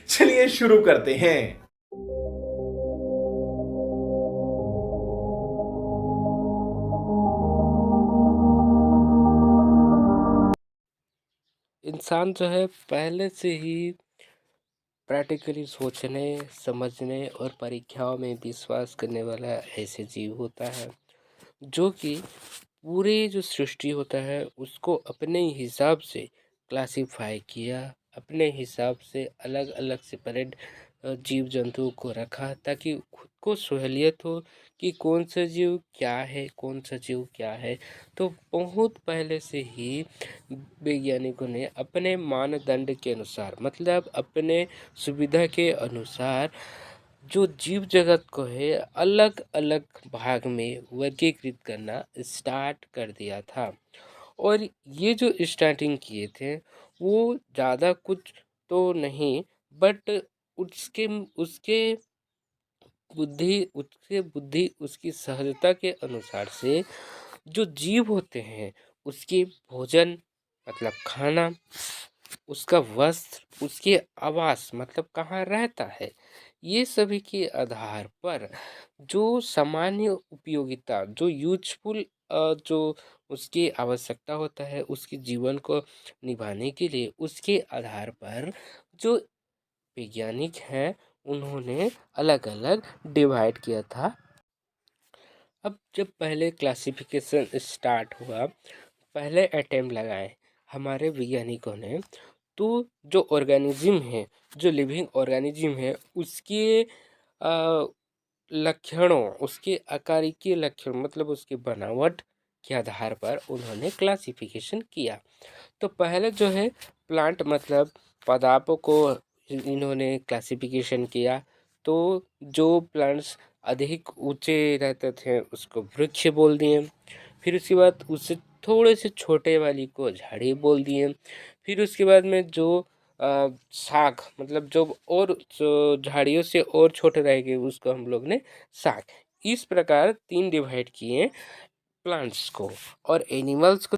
चलिए शुरू करते हैं। इंसान जो है पहले से ही प्रैक्टिकली सोचने, समझने और परीक्षाओं में विश्वास करने वाला ऐसे जीव होता है जो कि पूरे जो सृष्टि होता है उसको अपने हिसाब से क्लासिफाई किया, अपने हिसाब से अलग अलग सेपरेट जीव जंतुओं को रखा ताकि खुद को सहूलियत हो कि कौन सा जीव क्या है, कौन सा जीव क्या है। तो बहुत पहले से ही वैज्ञानिकों ने अपने मानदंड के अनुसार, मतलब अपने सुविधा के अनुसार, जो जीव जगत को है अलग अलग भाग में वर्गीकृत करना स्टार्ट कर दिया था। और ये जो स्टार्टिंग किए थे वो ज़्यादा कुछ तो नहीं, बट उसके उसके बुद्धि उसकी सहजता के अनुसार से जो जीव होते हैं उसके भोजन मतलब खाना, उसका वस्त्र, उसके आवास मतलब कहाँ रहता है, ये सभी के आधार पर जो सामान्य उपयोगिता, जो यूजफुल, जो उसकी आवश्यकता होता है उसके जीवन को निभाने के लिए, उसके आधार पर जो वैज्ञानिक हैं उन्होंने अलग अलग डिवाइड किया था। अब जब पहले क्लासिफिकेशन स्टार्ट हुआ, पहले अटेम्प्ट लगाए हमारे वैज्ञानिकों ने, तो जो ऑर्गेनिज्म है, जो लिविंग ऑर्गेनिज्म है उसके लक्षणों, उसके आकारिकी लक्षण मतलब उसकी बनावट के आधार पर उन्होंने क्लासिफिकेशन किया। तो पहले जो है प्लांट मतलब पौधों को इन्होंने क्लासिफिकेशन किया। तो जो प्लांट्स अधिक ऊंचे रहते थे उसको वृक्ष बोल दिए। फिर उसके बाद उससे थोड़े से छोटे वाली को झाड़ी बोल दिए। फिर उसके बाद में जो शाख मतलब जो और जो झाड़ियों से और छोटे रहेंगे उसको हम लोग ने शाख, इस प्रकार तीन डिवाइड किए प्लांट्स को। और एनिमल्स को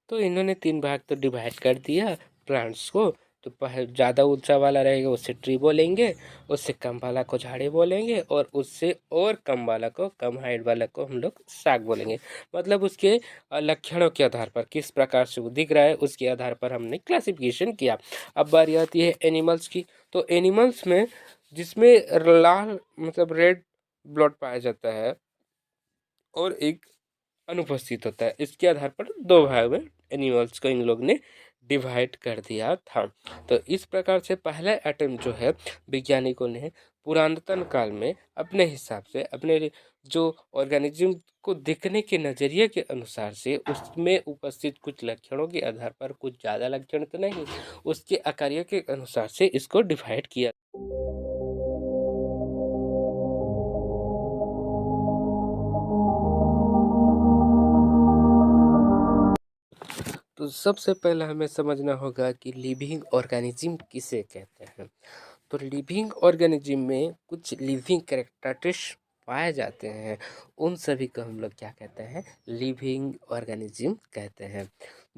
तो इन्होंने तीन भाग तो डिवाइड कर दिया प्लांट्स को। तो ज़्यादा ऊंचा वाला रहेगा उससे ट्री बोलेंगे, उससे कम वाला को झाड़ी बोलेंगे, और उससे और कम वाला को, कम हाइट वाला को हम लोग साग बोलेंगे। मतलब उसके लक्षणों के आधार पर किस प्रकार से वो दिख रहा है उसके आधार पर हमने क्लासिफिकेशन किया। अब बारी आती है एनिमल्स की। तो एनिमल्स में जिसमें लाल मतलब रेड ब्लड पाया जाता है और एक अनुपस्थित होता है, इसके आधार पर दो भाग में एनिमल्स को इन लोग ने डिवाइड कर दिया था। तो इस प्रकार से पहला अटेम्प्ट जो है वैज्ञानिकों ने पुरातन काल में अपने हिसाब से अपने जो ऑर्गेनिज्म को देखने के नज़रिए के अनुसार से उसमें उपस्थित कुछ लक्षणों के आधार पर, कुछ ज़्यादा लक्षण तो नहीं, उसके आकार्य के अनुसार से इसको डिवाइड किया। तो सबसे पहले हमें समझना होगा कि लिविंग ऑर्गेनिज्म किसे कहते हैं। तो लिविंग ऑर्गेनिज्म में कुछ लिविंग कैरेक्टरिस्टिक्स पाए जाते हैं, उन सभी को हम लोग क्या कहते हैं, लिविंग ऑर्गेनिज्म कहते हैं।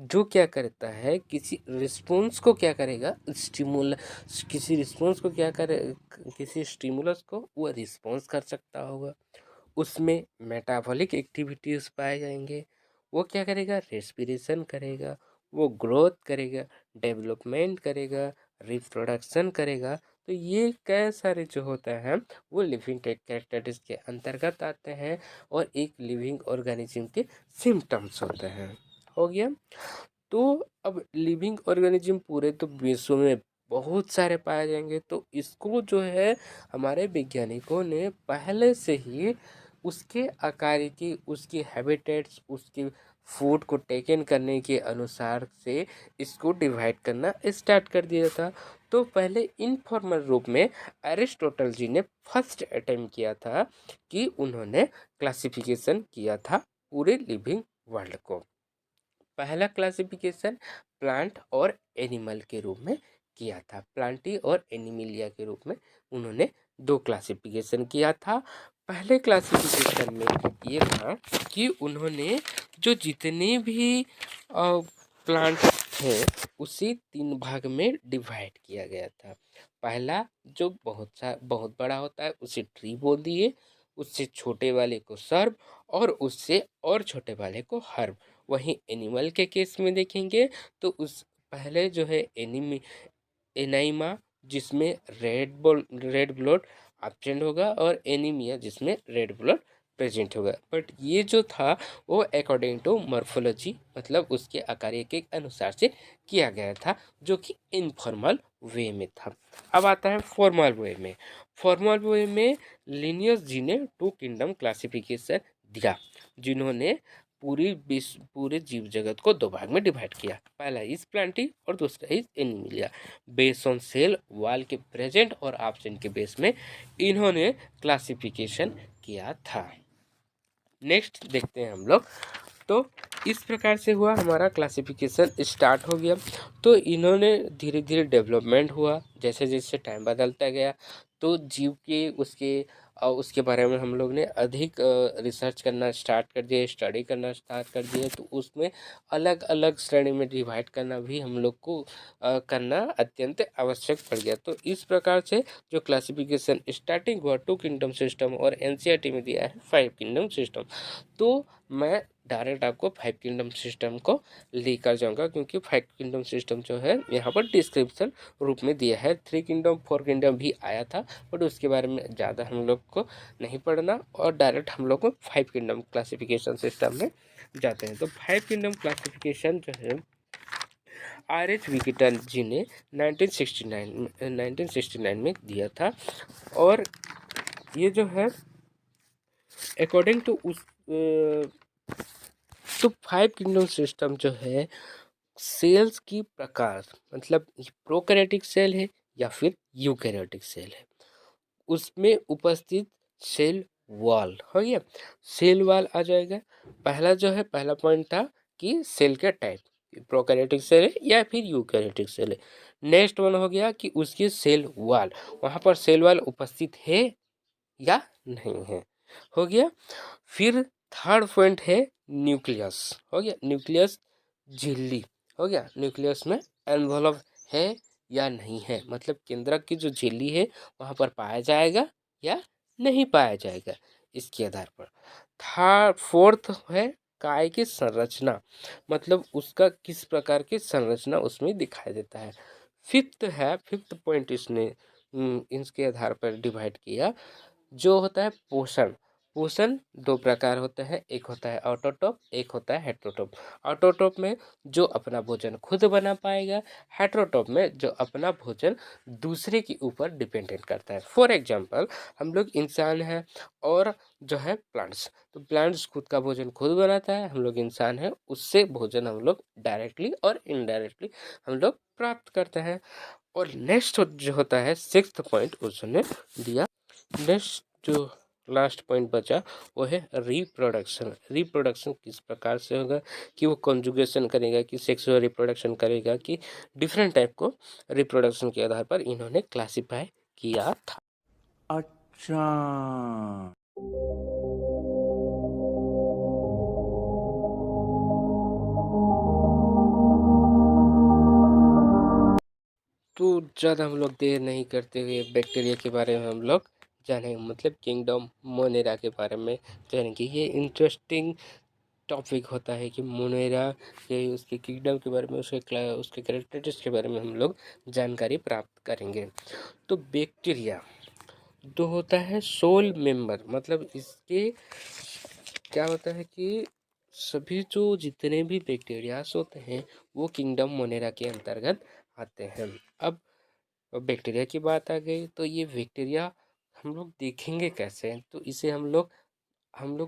जो क्या करता है, किसी रिस्पॉन्स को क्या करेगा, किसी रिस्पॉन्स को क्या करे, किसी स्टिमुलस को वो रिस्पॉन्स कर सकता होगा। उसमें मेटाबॉलिक एक्टिविटीज़ पाए जाएंगे। वो क्या करेगा, रेस्पिरेशन करेगा, वो ग्रोथ करेगा, डेवलपमेंट करेगा, रिप्रोडक्शन करेगा। तो ये कई सारे जो होता है वो लिविंग कैरेक्टरिस्टिक्स के अंतर्गत आते हैं और एक लिविंग ऑर्गेनिज्म के सिम्टम्स होते हैं। हो गया। तो अब लिविंग ऑर्गेनिज्म पूरे तो विश्व में बहुत सारे पाए जाएंगे। तो इसको जो है हमारे वैज्ञानिकों ने पहले से ही उसके आकार की, उसकी हैबिटेट्स, उसकी फूड को टेकन करने के अनुसार से इसको डिवाइड करना स्टार्ट कर दिया था। तो पहले इनफॉर्मल रूप में एरिस्टोटल जी ने फर्स्ट अटेम्प्ट किया था कि उन्होंने क्लासिफिकेशन किया था पूरे लिविंग वर्ल्ड को। पहला क्लासिफिकेशन प्लांट और एनिमल के रूप में किया था, प्लांटी और एनिमिलिया के रूप में उन्होंने दो क्लासिफिकेशन किया था। पहले क्लासिफिकेशन में ये था कि उन्होंने जो जितने भी प्लांट थे उसे 3 भाग में डिवाइड किया गया था। पहला जो बहुत बड़ा होता है उसे ट्री बोल दिए, उससे छोटे वाले को सर्ब और उससे और छोटे वाले को हर्ब। वहीं एनिमल के केस में देखेंगे तो उस पहले जो है एनाइमा जिसमें रेड ब्लड एब्सेंट होगा और एनीमिया जिसमें रेड ब्लड प्रेजेंट होगा। बट ये जो था वो अकॉर्डिंग टू मॉर्फोलॉजी मतलब उसके आकार के अनुसार से किया गया था, जो कि इनफॉर्मल वे में था। अब आता है फॉर्मल वे में। फॉर्मल वे में लिनियस जी ने 2 किंगडम क्लासिफिकेशन दिया, जिन्होंने पूरे जीव जगत को 2 भाग में डिवाइड किया। पहला इज प्लांटी और दूसरा is animalia. Base on cell wall के प्रेजेंट और एब्सेंट के बेस में इन्होंने क्लासिफिकेशन किया था। नेक्स्ट देखते हैं हम लोग। तो इस प्रकार से हुआ हमारा क्लासिफिकेशन स्टार्ट हो गया। तो इन्होंने धीरे धीरे डेवलपमेंट हुआ, जैसे जैसे टाइम बदलता गया तो जीव के उसके बारे में हम लोग ने अधिक रिसर्च करना स्टार्ट कर दिया, स्टडी करना स्टार्ट कर दिया। तो उसमें अलग अलग श्रेणी में डिवाइड करना भी हम लोग को करना अत्यंत आवश्यक पड़ गया। तो इस प्रकार से जो क्लासिफिकेशन स्टार्टिंग हुआ 2 किंगडम सिस्टम और एनसीईआरटी में दिया है 5 किंगडम सिस्टम। तो मैं डायरेक्ट आपको 5 किंगडम सिस्टम को लेकर जाऊंगा, क्योंकि 5 किंगडम सिस्टम जो है यहाँ पर डिस्क्रिप्शन रूप में दिया है। 3 किंगडम 4 किंगडम भी आया था, बट उसके बारे में ज़्यादा हम लोग को नहीं पढ़ना और डायरेक्ट हम लोग को 5 किंगडम क्लासिफिकेशन सिस्टम में जाते हैं। तो 5 किंगडम क्लासिफिकेशन जो है आर.एच. विकिटन जी ने 1969 में दिया था। और ये जो है अकॉर्डिंग टू तो 5 किंगडम सिस्टम जो है सेल्स की प्रकार मतलब प्रोकैरियोटिक सेल है या फिर यूकैरियोटिक सेल है, उसमें उपस्थित सेल वॉल हो गया। सेल वॉल आ जाएगा। पहला पॉइंट था कि सेल के टाइप प्रोकैरियोटिक सेल है या फिर यूकैरियोटिक सेल है। नेक्स्ट वन हो गया कि उसकी सेल वॉल, वहाँ पर सेल वॉल उपस्थित है या नहीं है, हो गया। फिर थर्ड पॉइंट है न्यूक्लियस, हो गया। न्यूक्लियस झिल्ली हो गया, न्यूक्लियस में एनवलप है या नहीं है, मतलब केंद्रक की जो झिल्ली है वहाँ पर पाया जाएगा या नहीं पाया जाएगा, इसके आधार पर। थर्ड फोर्थ है काय की संरचना, मतलब उसका किस प्रकार की संरचना उसमें दिखाई देता है। फिफ्थ पॉइंट इसने इसके आधार पर डिवाइड किया, जो होता है पोषण। पोषण 2 प्रकार होता है, एक होता है ऑटोट्रोप, एक होता है हेटेरोट्रोप। ऑटोट्रोप में जो अपना भोजन खुद बना पाएगा, हेटेरोट्रोप में जो अपना भोजन दूसरे के ऊपर डिपेंडेंट करता है। फॉर एग्जांपल हम लोग इंसान हैं और जो है प्लांट्स, तो प्लांट्स खुद का भोजन खुद बनाता है, हम लोग इंसान हैं उससे भोजन हम लोग डायरेक्टली और इनडायरेक्टली हम लोग प्राप्त करते हैं। और नेक्स्ट जो होता है 6th पॉइंट उसने दिया। नेक्स्ट जो लास्ट पॉइंट बचा वो है रिप्रोडक्शन। रिप्रोडक्शन किस प्रकार से होगा, कि वो कॉन्जुगेशन करेगा, कि सेक्सुअल रिप्रोडक्शन करेगा, कि डिफरेंट टाइप को रिप्रोडक्शन के आधार पर इन्होंने क्लासिफाई किया था। अच्छा। तो ज़्यादा हम लोग देर नहीं करते हुए बैक्टीरिया के बारे में हम लोग जानेंगे, मतलब किंगडम मोनेरा के बारे में जानेंगे। ये इंटरेस्टिंग टॉपिक होता है कि मोनेरा के उसके किंगडम के बारे में उसके कैरेक्टरिस्टिक्स के बारे में हम लोग जानकारी प्राप्त करेंगे। तो बैक्टीरिया जो होता है सोल मेंबर, मतलब इसके क्या होता है कि सभी जो जितने भी बैक्टीरियाज होते हैं वो किंगडम मोनेरा के अंतर्गत आते हैं। अब बैक्टीरिया की बात आ गई, तो ये बैक्टीरिया हम लोग देखेंगे कैसे, तो इसे हम लोग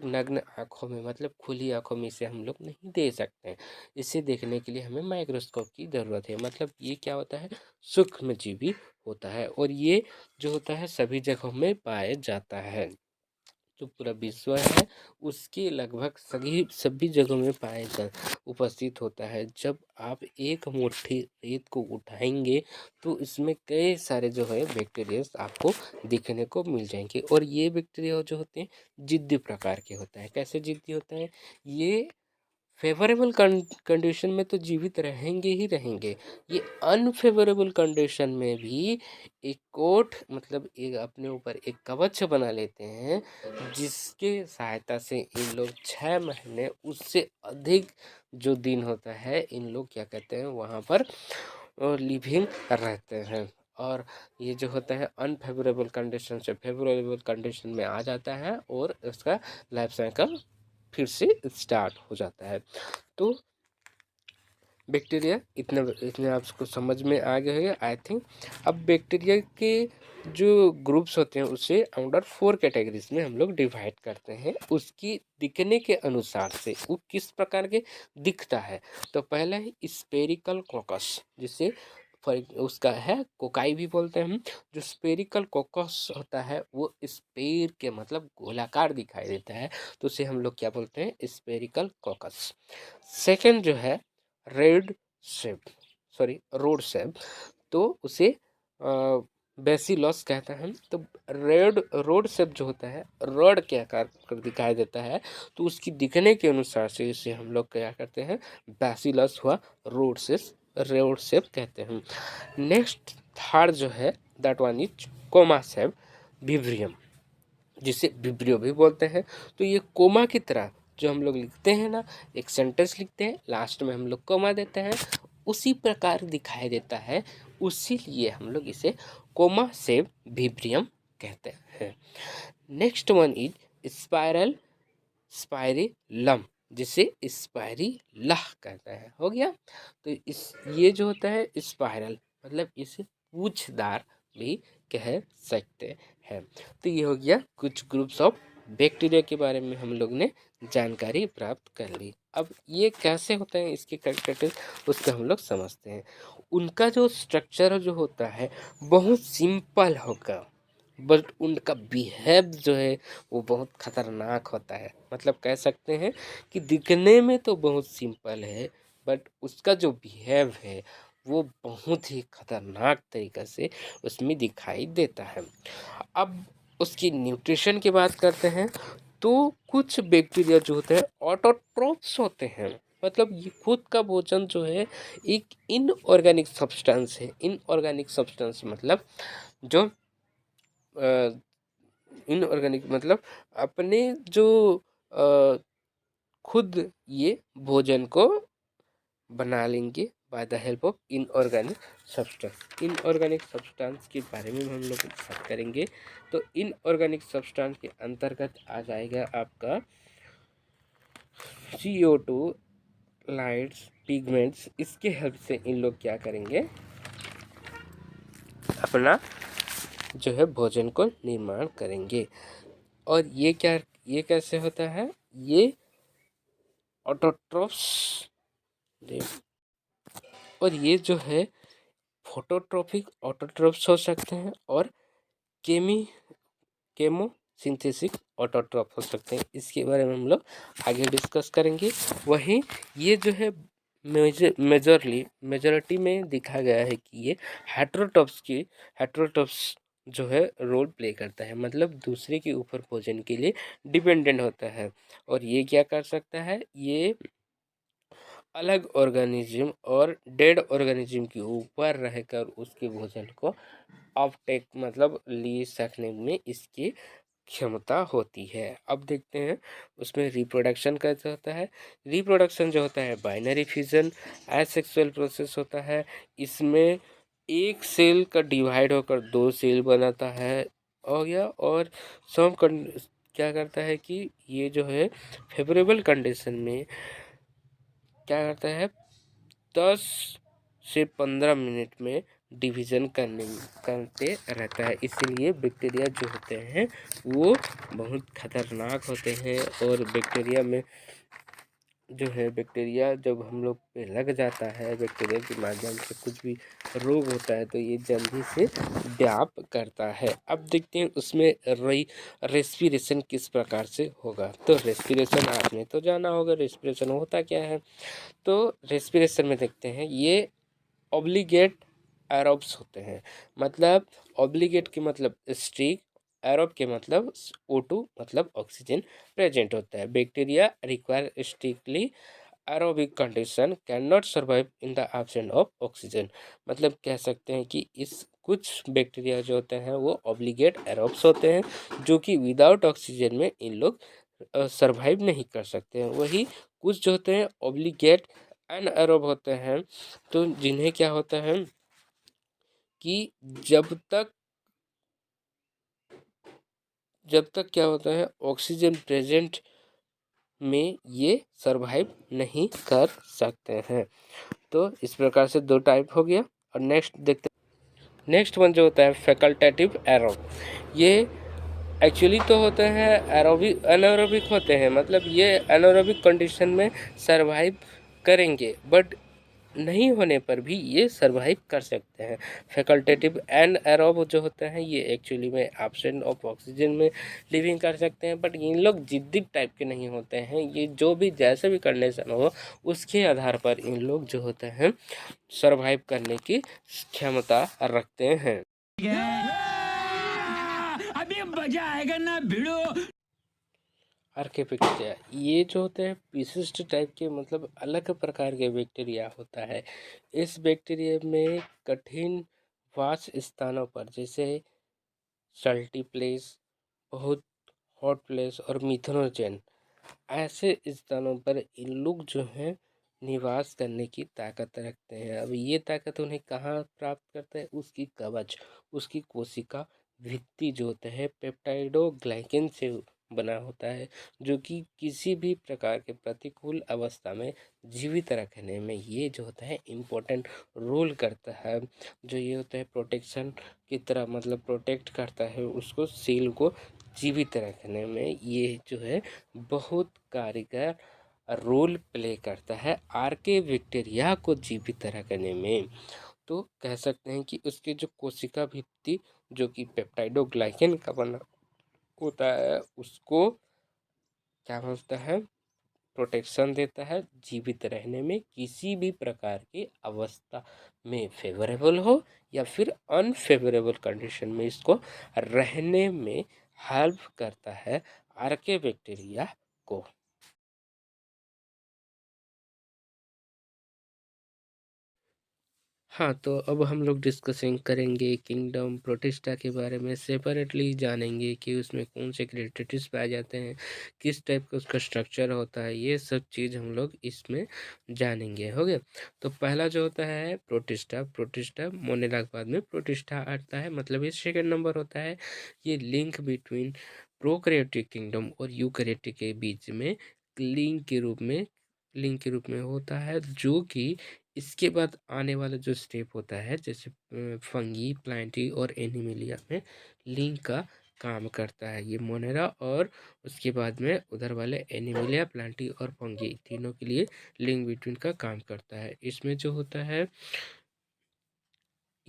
नग्न आँखों में मतलब खुली आँखों में इसे हम लोग नहीं देख सकते हैं। इसे देखने के लिए हमें माइक्रोस्कोप की ज़रूरत है। मतलब ये क्या होता है, सूक्ष्मजीवी होता है और ये जो होता है सभी जगहों में पाया जाता है। जो पूरा विश्व है उसके लगभग सभी जगहों में उपस्थित होता है। जब आप एक मुट्ठी रेत को उठाएंगे तो इसमें कई सारे जो है बैक्टीरिया आपको दिखने को मिल जाएंगे। और ये बैक्टीरिया जो होते हैं जिद्दी प्रकार के होता है। कैसे जिद्दी होता है, ये फेवरेबल कंडीशन में तो जीवित रहेंगे ही रहेंगे। ये अनफेवरेबल कंडीशन में भी एक कोट मतलब एक अपने ऊपर एक कवच बना लेते हैं, जिसके सहायता से इन लोग 6 महीने उससे अधिक जो दिन होता है इन लोग क्या कहते हैं वहाँ पर लिविंग रहते हैं। और ये जो होता है अनफेवरेबल कंडीशन से फेवरेबल कंडीशन में आ जाता है और उसका लाइफ साइकिल फिर से स्टार्ट हो जाता है। तो बैक्टीरिया इतना इतने आपको समझ में आ गए होंगे आई थिंक। अब बैक्टीरिया के जो ग्रुप्स होते हैं उसे अंडर 4 कैटेगरीज में हम लोग डिवाइड करते हैं उसकी दिखने के अनुसार से वो किस प्रकार के दिखता है। तो पहला है स्पेरिकल कोकस, जिसे उसका है कोकाई भी बोलते हैं हम। जो स्पेरिकल कोकस होता है वो स्पेर के मतलब गोलाकार दिखाई देता है, तो उसे हम लोग क्या बोलते हैं स्पेरिकल कोकस। सेकंड जो है रेड सेप रोड सेप, तो उसे बेसिलस कहते हैं। तो रेड रोड सेप जो होता है रड के आकार कर दिखाई देता है, तो उसकी दिखने के अनुसार से इसे हम लोग क्या करते हैं बेसिलस हुआ रोड सेप कहते हैं। नेक्स्ट थर्ड जो है that one is comma shape vibrium, जिसे विब्रियो भी बोलते हैं। तो ये कोमा की तरह जो हम लोग लिखते हैं ना, एक सेंटेंस लिखते हैं लास्ट में हम लोग कोमा देते हैं, उसी प्रकार दिखाई देता है, उसीलिए हम लोग इसे कोमा सेप विब्रियम कहते हैं। नेक्स्ट वन इज स्पाइरेलम, जिसे स्पाइरिलम कहते हैं। हो गया। तो इस ये जो होता है स्पाइरल मतलब इसे पूछदार भी कह सकते हैं। तो ये हो गया कुछ ग्रुप्स ऑफ बैक्टीरिया के बारे में हम लोग ने जानकारी प्राप्त कर ली। अब ये कैसे होते हैं इसके कैरेक्टरिस्टिक्स उसको हम लोग समझते हैं। उनका जो स्ट्रक्चर जो होता है बहुत सिंपल होगा, बट उनका बिहेव जो है वो बहुत खतरनाक होता है। मतलब कह सकते हैं कि दिखने में तो बहुत सिंपल है, बट उसका जो बिहेव है वो बहुत ही खतरनाक तरीक़े से उसमें दिखाई देता है। अब उसकी न्यूट्रिशन की बात करते हैं, तो कुछ बैक्टीरिया जो होते हैं ऑटोट्रोफ्स होते हैं। मतलब ये खुद का भोजन जो है एक इनऑर्गेनिक सब्सटेंस है। इनऑर्गेनिक सब्सटेंस मतलब जो इनऑर्गेनिक मतलब अपने जो अ, खुद ये भोजन को बना लेंगे by the help of inorganic substance. Inorganic substance के बारे में हम लोग बात करेंगे। तो इनऑर्गेनिक सब्सटेंस के अंतर्गत आ जाएगा आपका CO2, लाइट्स, पिगमेंट्स। इसके हेल्प से इन लोग क्या करेंगे अपना जो है भोजन को निर्माण करेंगे। और ये कैसे होता है, ये ऑटोट्रोफ्स, और ये जो है फोटोट्रोपिक ऑटोट्रोफ्स हो सकते हैं और केमो सिंथेसिस ऑटोट्रोफ हो सकते हैं। इसके बारे में हम लोग आगे डिस्कस करेंगे। वहीं ये जो है मेजॉरिटी में देखा गया है कि ये हेट्रोट्रोप्स जो है रोल प्ले करता है, मतलब दूसरे के ऊपर भोजन के लिए डिपेंडेंट होता है। और ये क्या कर सकता है, ये अलग ऑर्गेनिज्म और डेड ऑर्गेनिज्म के ऊपर रहकर उसके भोजन को अपटेक मतलब ले सकने में इसकी क्षमता होती है। अब देखते हैं उसमें रिप्रोडक्शन कैसे होता है। रिप्रोडक्शन जो होता है बाइनरी फ्यूजन एसेक्सुअल प्रोसेस होता है। इसमें एक सेल का डिवाइड होकर 2 सेल बनाता है हो गया। और क्या करता है कि ये जो है फेवरेबल कंडीशन में क्या करता है 10 से 15 मिनट में डिवीज़न करते रहता है। इसीलिए बैक्टीरिया जो होते हैं वो बहुत खतरनाक होते हैं। और बैक्टीरिया में जो है बैक्टीरिया जब हम लोग पे लग जाता है, बैक्टीरिया के माध्यम से कुछ भी रोग होता है तो ये जल्दी से व्याप करता है। अब देखते हैं उसमें रेस्पिरेशन किस प्रकार से होगा। तो रेस्पिरेशन आपने तो जाना होगा रेस्पिरेशन होता क्या है। तो रेस्पिरेशन में देखते हैं ये ऑब्लिगेट एरोब्स होते हैं। मतलब ऑब्लिगेट के मतलब स्ट्रिक, एरोब के मतलब O2 मतलब ऑक्सीजन प्रेजेंट होता है। Bacteria require strictly aerobic condition can not survive in the absence of oxygen. मतलब कह सकते हैं कि इस कुछ बैक्टीरिया जो होते हैं वो ऑब्लिगेट एरोब्स होते हैं जो कि विदाउट ऑक्सीजन में इन लोग सर्वाइव नहीं कर सकते हैं। वही कुछ जो होते हैं ऑब्लिगेट एनएरोब होते हैं, तो जिन्हें क्या होता है कि जब तक क्या होता है ऑक्सीजन प्रेजेंट में ये सर्वाइव नहीं कर सकते हैं। तो इस प्रकार से दो टाइप हो गया। और नेक्स्ट देखते हैं, नेक्स्ट वन जो होता है फैकल्टेटिव एरोब। ये एक्चुअली तो होते हैं एरोबिक एनारोबिक होते हैं, मतलब ये एनारोबिक कंडीशन में सर्वाइव करेंगे, बट नहीं होने पर भी ये सर्वाइव कर सकते हैं। फैकल्टेटिव एंड एरोब जो होते हैं ये एक्चुअली में एब्सेंट ऑफ ऑक्सीजन में लिविंग कर सकते हैं, बट इन लोग जिद्दी टाइप के नहीं होते हैं। ये जो भी जैसे भी कंडीशन हो उसके आधार पर इन लोग जो होते हैं सर्वाइव करने की क्षमता रखते हैं। अभी मजा आएगा ना भिड़ो। आर्किया ये जो होते हैं विशिष्ट टाइप के, मतलब अलग प्रकार के बैक्टीरिया होता है। इस बैक्टीरिया में कठिन वास स्थानों पर जैसे सल्टी प्लेस, बहुत हॉट प्लेस और मिथनोजन, ऐसे स्थानों पर इन लोग जो हैं निवास करने की ताकत रखते हैं। अब ये ताकत उन्हें कहाँ प्राप्त करते हैं, उसकी कवच, उसकी कोशिका भित्ति जो होता है पेप्टाइडोग्लाइकेन से बना होता है, जो कि किसी भी प्रकार के प्रतिकूल अवस्था में जीवित रखने में ये जो होता है इम्पोर्टेंट रोल करता है। जो ये होता है प्रोटेक्शन की तरह, मतलब प्रोटेक्ट करता है उसको, सेल को जीवित रखने में ये जो है बहुत कारगर रोल प्ले करता है आर्के बैक्टीरिया को जीवित रखने में। तो कह सकते हैं कि उसकी जो कोशिका भित्ति जो कि पेप्टाइडोग्लाइकेन का बना होता है उसको क्या बोलता है, प्रोटेक्शन देता है जीवित रहने में, किसी भी प्रकार की अवस्था में फेवरेबल हो या फिर अनफेवरेबल कंडीशन में इसको रहने में हेल्प करता है आर्के बैक्टीरिया को। हाँ, तो अब हम लोग डिस्कसिंग करेंगे किंगडम प्रोटिस्टा के बारे में। सेपरेटली जानेंगे कि उसमें कौन से क्रेडिटिव्स पाए जाते हैं, किस टाइप का उसका स्ट्रक्चर होता है, ये सब चीज़ हम लोग इसमें जानेंगे। हो गया। तो पहला जो होता है प्रोटिस्टा, प्रोटिस्टा मोनेरा के बाद में प्रोटिस्टा आता है, मतलब ये सेकेंड नंबर होता है। ये लिंक बिटवीन प्रोकैरियोटिक किंगडम और यूकैरियोटिक के बीच में लिंक के रूप में होता है, जो कि इसके बाद आने वाला जो स्टेप होता है जैसे फंगी, प्लांटी और एनिमिलिया में लिंक का काम करता है ये मोनेरा, और उसके बाद में उधर वाले एनिमिलिया, प्लांटी और फंगी तीनों के लिए लिंक बिटवीन का काम करता है। इसमें जो होता है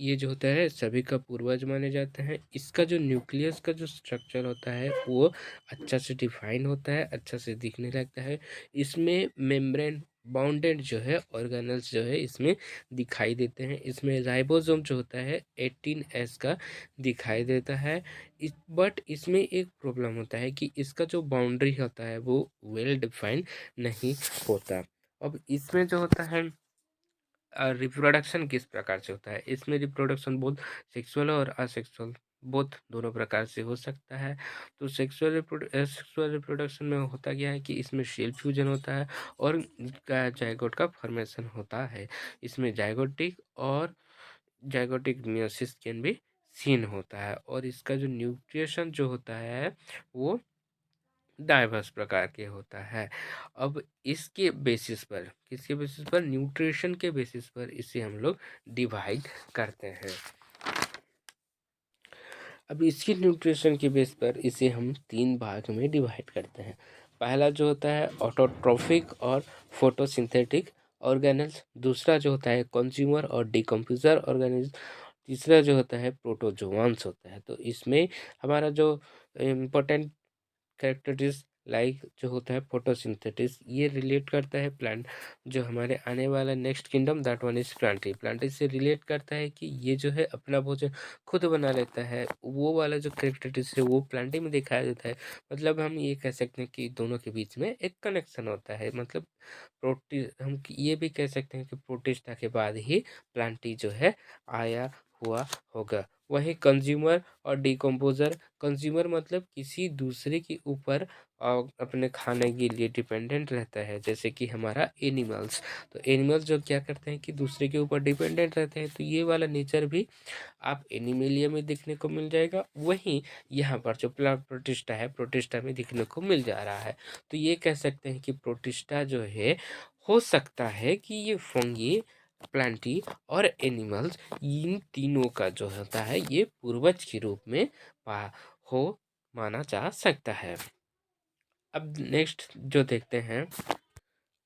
ये जो होता है सभी का पूर्वज माने जाते हैं। इसका जो न्यूक्लियस का जो स्ट्रक्चर होता है वो अच्छा से डिफाइन होता है, अच्छा से दिखने लगता है। इसमें मेम्ब्रेन बाउंडेड जो है ऑर्गेनल्स जो है इसमें दिखाई देते हैं। इसमें राइबोसोम जो होता है 18S का दिखाई देता है। बट इसमें एक प्रॉब्लम होता है कि इसका जो बाउंड्री होता है वो वेल डिफाइन नहीं होता। अब इसमें जो होता है रिप्रोडक्शन किस प्रकार से होता है, इसमें रिप्रोडक्शन बोथ सेक्सुअल और असेक्सुअल बोथ दोनों प्रकार से हो सकता है। तो सेक्सुअल रिप्रोडक्शन में होता क्या है कि इसमें सेल फ्यूजन होता है और जाइगोट का फॉर्मेशन होता है। इसमें जाइगोटिक मियोसिस कैन भी सीन होता है, और इसका जो न्यूट्रिशन जो होता है वो डाइवर्स प्रकार के होता है। अब इसके बेसिस पर, किसके बेसिस पर, न्यूट्रिशन के बेसिस पर इसे हम लोग डिवाइड करते हैं। अब इसकी न्यूट्रिशन के बेस पर इसे हम तीन भाग में डिवाइड करते हैं। पहला जो होता है ऑटोट्रोफिक और फोटोसिंथेटिक ऑर्गेनल्स, दूसरा जो होता है कंज्यूमर और डिकम्पोजर ऑर्गेनिज्म, तीसरा जो होता है प्रोटोजोआंस होता है। तो इसमें हमारा जो इम्पोर्टेंट कैरेक्टरिस्टिक्स लाइक जो होता है फोटोसिंथेसिस, ये रिलेट करता है प्लांट, जो हमारे आने वाला next kingdom that one is plant. Plant से रिलेट करता है कि ये जो है अपना भोजन खुद बना लेता है, वो वाला जो करेक्टरिस्टिक्स है वो प्लांटिंग में दिखाया देता है। मतलब हम ये कह सकते हैं कि दोनों के बीच में एक कनेक्शन होता है। मतलब हम ये भी कह सकते हैं कि प्रोटिस्टा के बाद ही प्लांटी जो है आया हुआ होगा। वहीं कंज्यूमर और डिकम्पोजर, कंज्यूमर मतलब किसी दूसरे के ऊपर अपने खाने के लिए डिपेंडेंट रहता है, जैसे कि हमारा एनिमल्स। तो एनिमल्स जो क्या करते हैं कि दूसरे के ऊपर डिपेंडेंट रहते हैं, तो ये वाला नेचर भी आप एनिमेलिया में देखने को मिल जाएगा। वहीं यहाँ पर जो प्रोटिस्टा है, प्रोटिस्टा में दिखने को मिल जा रहा है। तो ये कह सकते हैं कि प्रोटिस्टा जो है हो सकता है कि ये फंगी, प्लांटी और एनिमल्स, इन तीनों का जो होता है ये पूर्वज के रूप में हो माना जा सकता है। अब नेक्स्ट जो देखते हैं,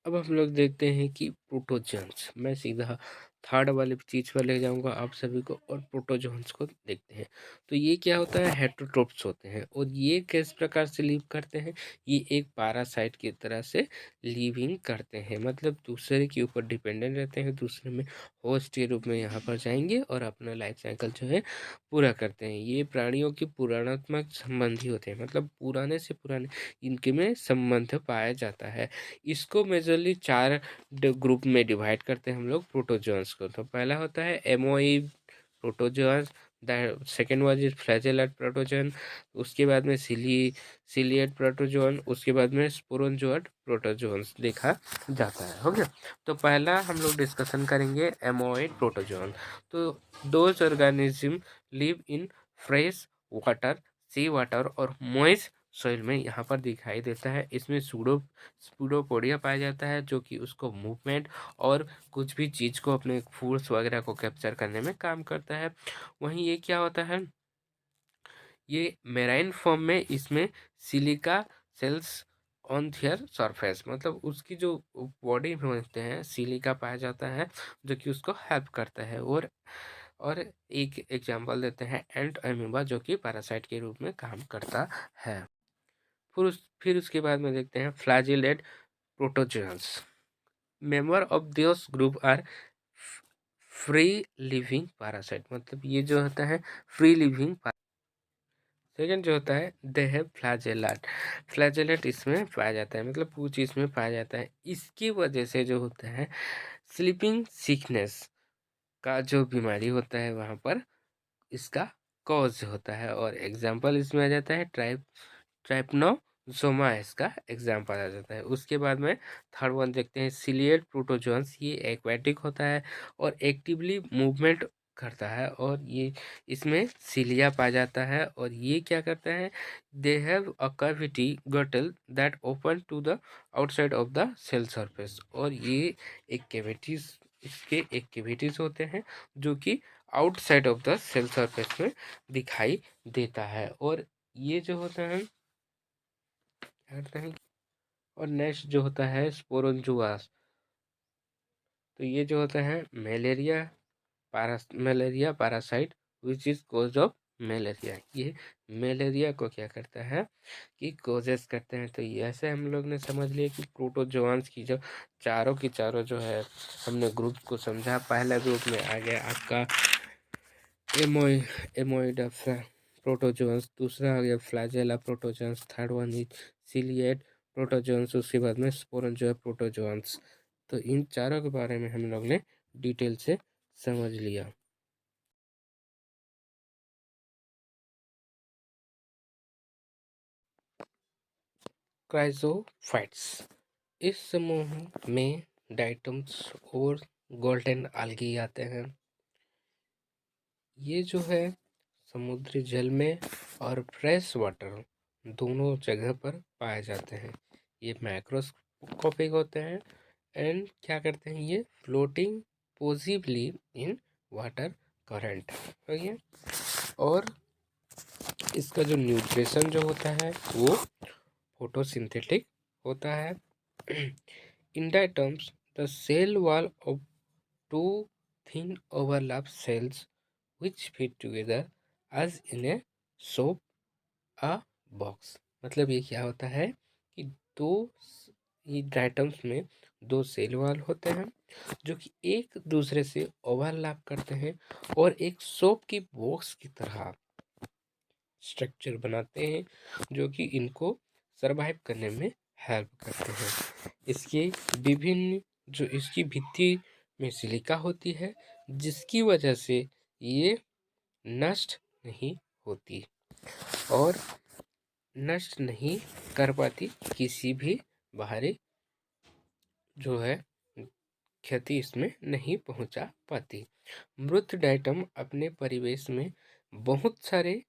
अब हम लोग देखते हैं कि प्रोटोजोन्स। मैं सीधा थर्ड वाले चीज पर ले जाऊंगा आप सभी को, और प्रोटोजोन्स को देखते हैं। तो ये क्या होता है, हेटरोट्रोप्स होते हैं। और ये किस प्रकार से लीव करते हैं, ये एक पैरासाइट की तरह से लिविंग करते हैं। मतलब दूसरे के ऊपर डिपेंडेंट रहते हैं, दूसरे में होस्ट के रूप में यहाँ पर जाएंगे और अपना लाइफ साइकिल जो है पूरा करते हैं। ये प्राणियों के पुराणात्मक संबंधी होते हैं, मतलब पुराने से पुराने इनके में संबंध पाया जाता है। इसको मेजरली 4 ग्रुप में डिवाइड करते हैं हम लोग प्रोटोजोन्स को। तो पहला होता है amoeboid protozoans, second was is flagellate protozoan, उसके बाद में सिलिएट प्रोटोजोन, उसके बाद में स्पोरोंजोइड प्रोटोजोन्स देखा जाता है। हो गया। तो पहला हम लोग डिस्कशन करेंगे एमोइड प्रोटोजोन। तो those organism live in fresh water, sea water और मॉइस्ट सॉइल में यहाँ पर दिखाई देता है। इसमें स्पूडोपोडिया पाया जाता है, जो कि उसको मूवमेंट और कुछ भी चीज़ को अपने फूड्स वगैरह को कैप्चर करने में काम करता है। वहीं ये क्या होता है, ये मेराइन फॉर्म में इसमें silica cells on their surface, मतलब उसकी जो बॉडी में होते हैं सिलिका पाया जाता है, जो कि उसको हेल्प करता है। और एक एग्जांपल देते हैं एंट अमीबा, जो कि पैरासाइट के रूप में काम करता है। फिर उसके बाद में देखते हैं flagellate protozoans. Member of this group are free living parasite, मतलब ये जो होता है फ्री लिविंग। सेकेंड जो होता है दे है फ्लैजेलेट, फ्लैजेलेट इसमें पाया जाता है, मतलब पूछ इसमें पाया जाता है। इसकी वजह से जो होता है स्लीपिंग सिकनेस का जो बीमारी होता है वहाँ पर इसका कॉज होता है। और एग्जाम्पल इसमें आ जाता है ट्राइपनोसोमा, इसका एग्जाम्पल आ जाता है। उसके बाद में थर्ड वन देखते हैं सिलिएट प्रोटोजोन्स। ये एक्वेटिक होता है और एक्टिवली मूवमेंट करता है, और ये इसमें सिलिया पाया जाता है। और ये क्या करता है, दे हैव अ कैविटी गटल that open to the outside of the cell surface. और ये एक कैविटीज, इसके एक कैविटीज होते हैं जो कि outside of the cell surface में दिखाई देता है। और ये जो होता है करते हैं। और नेक्स्ट जो होता है स्पोरोंजुआस। तो ये जो होता है malaria parasite which is cause of malaria. ये मलेरिया को क्या करता है कि कोजेस करते हैं। तो ऐसे हम लोग ने समझ लिया कि प्रोटोजोआंस की जो चारों की चारों जो है हमने ग्रुप को समझा। पहला ग्रुप में आ गया आपका एमोइड प्रोटोजोन्स, दूसरा आ गया flagella protozoans, third one is ciliate protozoans, उसके बाद में स्पोरोंजोआ प्रोटोजोन्स। तो इन चारों के बारे में हम लोग ने डिटेल से समझ लिया। क्राइजोफाइट्स, इस समूह में डाइटम्स और गोल्डन algae आते हैं। ये जो है समुद्री जल में और फ्रेश वाटर दोनों जगह पर पाए जाते हैं। ये मैक्रोस्कोपिक होते हैं एंड क्या करते हैं, ये floating possibly in water current. Okay. और इसका जो न्यूट्रिशन जो होता है वो फोटोसिंथेटिक होता है। In diatoms the cell wall of two thin overlap cells which fit together as in a soap a box। मतलब ये क्या होता है कि दो ये डाइटम्स में दो सेल वॉल होते हैं जो कि एक दूसरे से ओवरलैप करते हैं और एक सोप की बॉक्स की तरह स्ट्रक्चर बनाते हैं जो कि इनको सरवाइव करने में हेल्प करते हैं। इसके विभिन्न जो इसकी भित्ति में सिलिका होती है जिसकी वजह से ये नष्ट नहीं होती और नष्ट नहीं कर पाती, किसी भी बाहरी जो है क्षति इसमें नहीं पहुंचा पाती। मृत डाइटम अपने परिवेश में बहुत सारे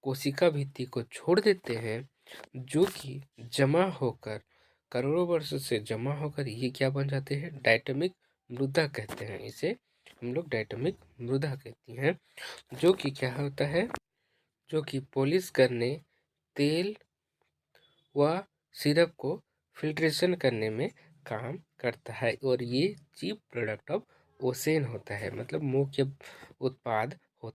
कोशिका भित्ति को छोड़ देते हैं जो कि जमा होकर करोड़ों वर्ष से जमा होकर ये क्या बन जाते हैं, डायटमिक मृदा कहते हैं। इसे हम लोग डायटमिक मृदा कहती हैं जो कि क्या होता है, जो कि पॉलिश करने, तेल व सिरप को फिल्ट्रेशन करने में काम करता है और ये चीप प्रोडक्ट ऑफ ओसेन होता है, मतलब मुख्य उत्पाद